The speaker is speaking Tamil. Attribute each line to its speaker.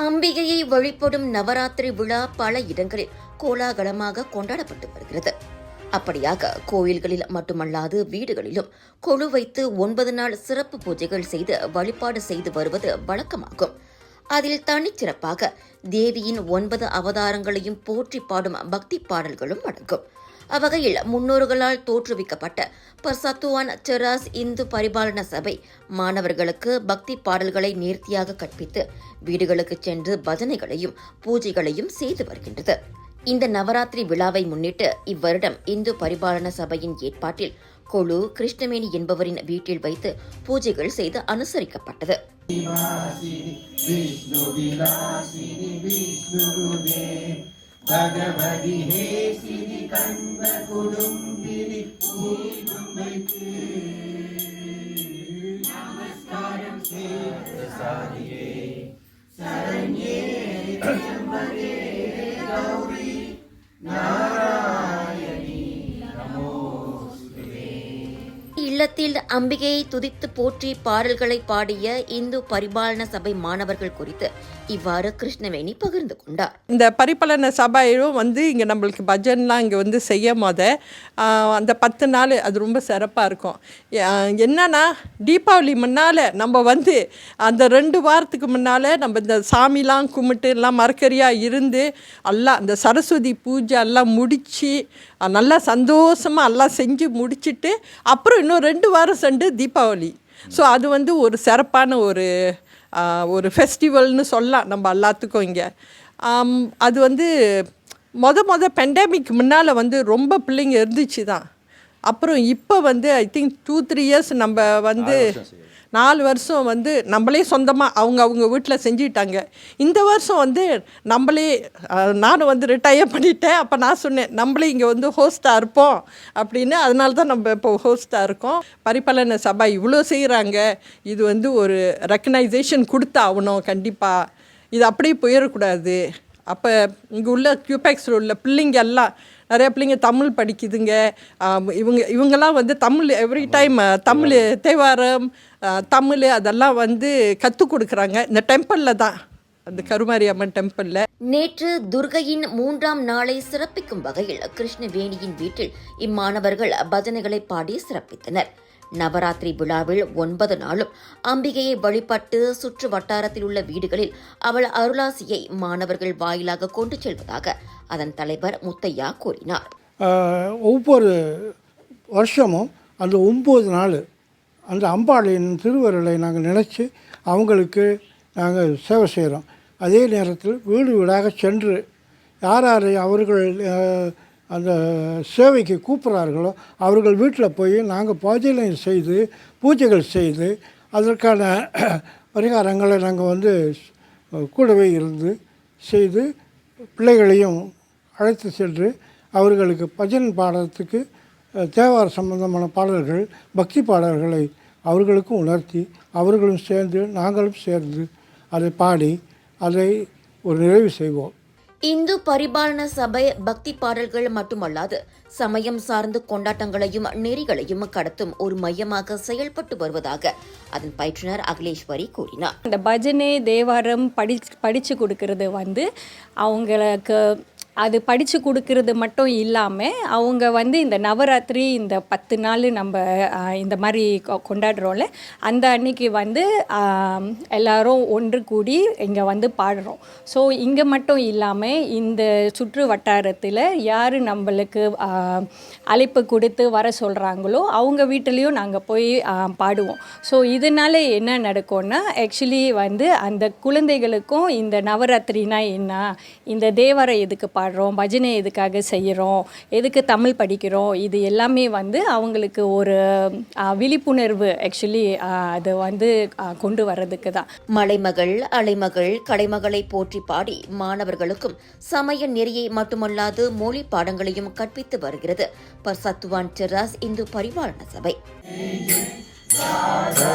Speaker 1: அம்பிகையை வழிபடும் நவராத்திரி விழா பல இடங்களில் கோலாகலமாக கொண்டாடப்பட்டு வருகிறது. அப்படியாக கோயில்களில் மட்டுமல்லாது வீடுகளிலும் கொலு வைத்து 9 நாள் சிறப்பு பூஜைகள் செய்து வழிபாடு செய்து வருவது வழக்கமாகும். அதில் தனிச்சிறப்பாக தேவியின் 9 அவதாரங்களையும் போற்றி பாடும் பக்தி பாடல்களும் அடங்கும். அவ்வகையில் முன்னோர்களால் தோற்றுவிக்கப்பட்ட பர்சத்துவான் செராஸ் இந்து பரிபாலன சபை மாணவர்களுக்கு பக்தி பாடல்களை நேர்த்தியாக கற்பித்து வீடுகளுக்கு சென்று பஜனைகளையும் பூஜைகளையும் செய்து வருகின்றது. இந்த நவராத்திரி விழாவை முன்னிட்டு இவ்வருடம் இந்து பரிபாலன சபையின் ஏற்பாட்டில் கொலு கிருஷ்ணவேணி என்பவரின் வீட்டில் வைத்து பூஜைகள் செய்து அனுசரிக்கப்பட்டது.
Speaker 2: भगवति हे सिरि कण्व कुडुम्बिनि नीकुम्बैके नमस्कारं साधिये शरण्ये त्र्यम्बके गौरी नारायणी नमोस्तुते.
Speaker 1: இல்லத்தில் அம்பிகையை துதித்து போற்றி பாடல்களை பாடிய இந்து பரிபாலன சபை மாணவர்கள் குறித்து இவ்வாறு கிருஷ்ணவேணி பகிர்ந்து கொண்டார்.
Speaker 3: இந்த பரிபாலன சபையும் இங்கே நம்மளுக்கு பஜன்லாம் இங்கே செய்யும் போது அந்த 10 நாள் அது ரொம்ப சிறப்பாக இருக்கும். என்னன்னா தீபாவளி முன்னால் நம்ம அந்த 2 வாரத்துக்கு முன்னால் நம்ம இந்த சாமிலாம் கும்பிட்டு எல்லாம் மரக்கறியாக இருந்து எல்லாம் அந்த சரஸ்வதி பூஜை எல்லாம் முடித்து நல்லா சந்தோஷமாக எல்லாம் செஞ்சு முடிச்சுட்டு அப்புறம் இன்னும் 2 வாரம் சென்று தீபாவளி. ஸோ அது ஒரு சிறப்பான ஒரு ஃபெஸ்டிவல்னு சொல்லலாம் நம்ம எல்லாத்துக்கும் இங்கே. அது பெண்டமிக் முன்னால் ரொம்ப பிள்ளைங்க இருந்துச்சு தான். அப்புறம் இப்போ ஐ திங்க் 2-3 இயர்ஸ் நம்ம 4 வருஷம் நம்மளே சொந்தமாக அவங்க வீட்டில் செஞ்சிட்டாங்க. இந்த வருஷம் நம்மளே நானும் ரிட்டையர் பண்ணிட்டேன். அப்போ நான் சொன்னேன் நம்மளே இங்கே ஹோஸ்ட்டாக இருப்போம் அப்படின்னு. அதனால தான் நம்ம இப்போ ஹோஸ்ட்டாக இருக்கோம். பரிபாலன சபை இவ்வளோ செய்கிறாங்க. இது ஒரு ரெக்கனைசேஷன் கொடுத்தாகணும் கண்டிப்பாக. இது அப்படியே போயிடக்கூடாது. அப்போ இங்கே உள்ள கியூபெக்ஸில் உள்ள பிள்ளைங்க எல்லாம் நிறையா பிள்ளைங்க தமிழ் படிக்குதுங்க. இவங்கெல்லாம் தமிழ் எவ்ரி டைம் தமிழ் தேவாரம் தமிழ் அதெல்லாம் கற்றுக் கொடுக்குறாங்க இந்த டெம்பிளில் தான், அந்த கருமாரி அம்மன் டெம்பிளில்.
Speaker 1: நேற்று துர்கையின் 3ஆம் நாளை சிறப்பிக்கும் வகையில் கிருஷ்ணவேணியின் வீட்டில் இம்மாணவர்கள் பஜனைகளை பாடி சிறப்பித்தனர். நவராத்திரி விழாவில் 9 நாளும் அம்பிகையை வழிபட்டு சுற்று வட்டாரத்தில் உள்ள வீடுகளில் அவள் அருளாசியை மாணவர்கள் வாயிலாக கொண்டு செல்வதாக அதன் தலைவர் முத்தையா கூறினார்.
Speaker 4: ஒவ்வொரு வருஷமும் அந்த 9 நாள் அந்த அம்பாளின் திருவருளை நாங்கள் நினச்சி அவங்களுக்கு நாங்கள் சேவை செய்கிறோம். அதே நேரத்தில் வீடு வீடாக சென்று யார் அவர்கள் அந்த சேவைக்கு கூப்பிட்றார்களோ அவர்கள் வீட்டில் போய் நாங்கள் பூஜைகள் செய்து அதற்கான பரிகாரங்களை நாங்கள் கூடவே இருந்து செய்து பிள்ளைகளையும் அழைத்து சென்று அவர்களுக்கு பஜன் பாடத்துக்கு தேவார சம்பந்தமான பாடல்கள் பக்தி பாடல்களை அவர்களுக்கும் உணர்த்தி அவர்களும் சேர்ந்து நாங்களும் சேர்ந்து அதை பாடி அதை ஒரு நிறைவு செய்வோம்.
Speaker 1: இந்து பரிபாலன சபை பக்தி பாடல்கள் மட்டுமல்லாது சமயம் சார்ந்த கொண்டாட்டங்களையும் நெறிகளையும் கடத்தும் ஒரு மையமாக செயல்பட்டு வருவதாக அதன் பயிற்றுனர் அகிலேஸ்வரி கூறினார்.
Speaker 5: இந்த பஜனை தேவாரம் படிச்சு கொடுக்கறது அவங்களுக்கு அது படித்து கொடுக்கறது மட்டும் இல்லாமல் அவங்க இந்த நவராத்திரி இந்த 10 நாள் நம்ம இந்த மாதிரி கொண்டாடுறோம்ல, அந்த அன்னைக்கு எல்லாரும் ஒன்று கூடி இங்கே பாடுறோம். ஸோ இங்கே மட்டும் இல்லாமல் இந்த சுற்று வட்டாரத்தில் யார் நம்மளுக்கு அழைப்பு கொடுத்து வர சொல்கிறாங்களோ அவங்க வீட்டிலையும் நாங்கள் போய் பாடுவோம். ஸோ இதனால் என்ன நடக்கும்னா ஆக்சுவலி அந்த குழந்தைகளுக்கும் இந்த நவராத்திரினா என்ன, இந்த தேவாரம் எதுக்கு பாடுறோம், பஜனை எதுக்காக செய்கிறோம், எதுக்கு தமிழ் படிக்கிறோம், இது எல்லாமே அவங்களுக்கு ஒரு விழிப்புணர்வு ஆக்சுவலி அது கொண்டு வர்றதுக்கு தான்.
Speaker 1: மலைமகள் அலைமகள் கலைமகளை போற்றி பாடி மாணவர்களுக்கும் சமய நெறியை மட்டுமல்லாது மொழி பாடங்களையும் கற்பித்து வருகிறது பர்சத்துவான் செராஸ் இந்து பரிபாலன சபை. ராதா